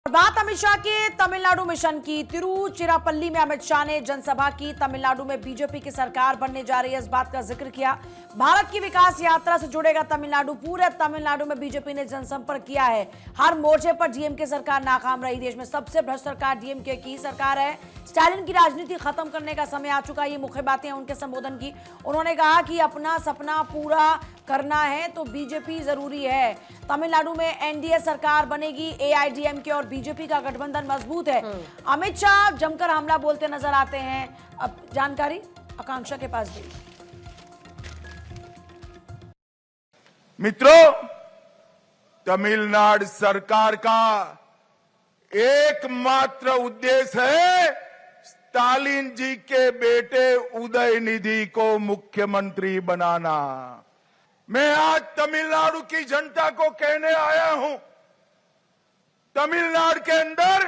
बात अमित शाह के तमिलनाडु मिशन की। तिरुचिरापल्ली में अमित शाह ने जनसभा की। तमिलनाडु में बीजेपी की सरकार बनने जा रही है, इस बात का जिक्र किया। भारत की विकास यात्रा से जुड़ेगा तमिलनाडु। पूरे तमिलनाडु में बीजेपी ने जनसंपर्क किया है। हर मोर्चे पर डीएमके सरकार नाकाम रही। देश में सबसे भ्रष्ट सरकार डीएमके की सरकार है। स्टालिन की राजनीति खत्म करने का समय आ चुका है। ये मुख्य बातें उनके संबोधन की। उन्होंने कहा कि अपना सपना पूरा करना है तो बीजेपी जरूरी है। तमिलनाडु में एनडीए सरकार बनेगी। एआईडीएमके और बीजेपी का गठबंधन मजबूत है। अमित शाह जमकर हमला बोलते नजर आते हैं। अब जानकारी आकांक्षा के पास दी। मित्रों, तमिलनाडु सरकार का एकमात्र उद्देश्य है स्टालिन जी के बेटे उदयनिधि को मुख्यमंत्री बनाना। मैं आज तमिलनाडु की जनता को कहने आया हूं, तमिलनाडु के अंदर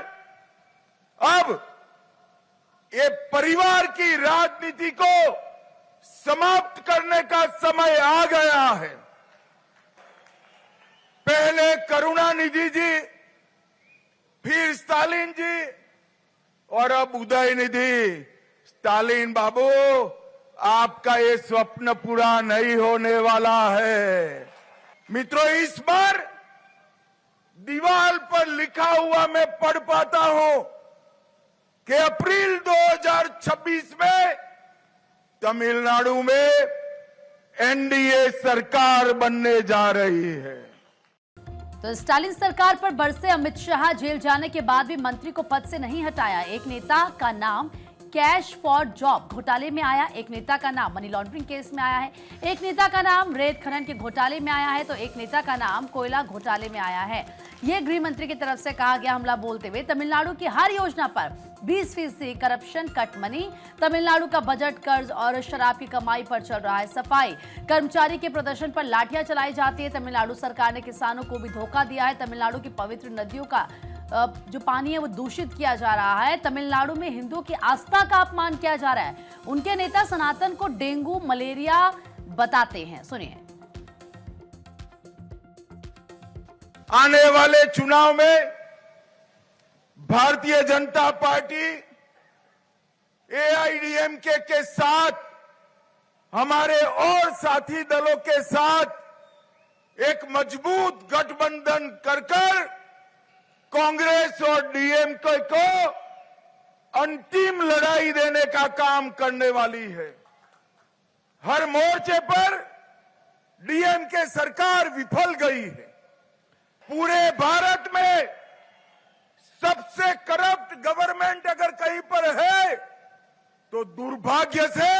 अब ये परिवार की राजनीति को समाप्त करने का समय आ गया है। पहले करुणानिधि जी, फिर स्टालिन जी और अब उदयनिधि। स्टालिन बाबू, आपका ये स्वप्न पूरा नहीं होने वाला है। मित्रों, इस बार दीवार पर लिखा हुआ मैं पढ़ पाता हूं कि अप्रैल 2026 में तमिलनाडु में एनडीए सरकार बनने जा रही है। तो स्टालिन सरकार पर बरसे अमित शाह। जेल जाने के बाद भी मंत्री को पद से नहीं हटाया। एक नेता का नाम कैश फॉर जॉब घोटाले में आया, एक नेता का नाम मनी लॉन्ड्रिंग केस में आया है, एक नेता का नाम रेत खनन के घोटाले में आया है, तो एक नेता का नाम कोयला घोटाले में आया है। यह गृह मंत्री की तरफ से कहा गया हमला बोलते हुए तमिलनाडु की हर योजना पर 20% करप्शन कट मनी। तमिलनाडु का बजट कर्ज और शराब की कमाई पर चल रहा है सफाई। कर्मचारी के प्रदर्शन पर लाठियां चलाई जाती है। तमिलनाडु सरकार ने किसानों को भी धोखा दिया है। तमिलनाडु की पवित्र नदियों का जो पानी है वो दूषित किया जा रहा है। तमिलनाडु में हिंदुओं की आस्था का अपमान किया जा रहा है। उनके नेता सनातन को डेंगू मलेरिया बताते हैं, सुनिए। आने वाले चुनाव में भारतीय जनता पार्टी एआईडीएमके के साथ, हमारे और साथी दलों के साथ एक मजबूत गठबंधन कर कांग्रेस और डीएमके को अंतिम लड़ाई देने का काम करने वाली है। हर मोर्चे पर डीएमके सरकार विफल गई है। पूरे भारत में सबसे करप्ट गवर्नमेंट अगर कहीं पर है तो दुर्भाग्य से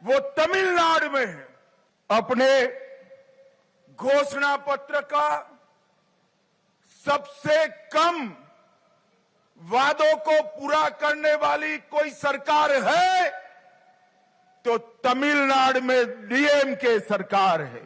वो तमिलनाडु में है। अपने घोषणा पत्र का सबसे कम वादों को पूरा करने वाली कोई सरकार है तो तमिलनाडु में डीएमके सरकार है।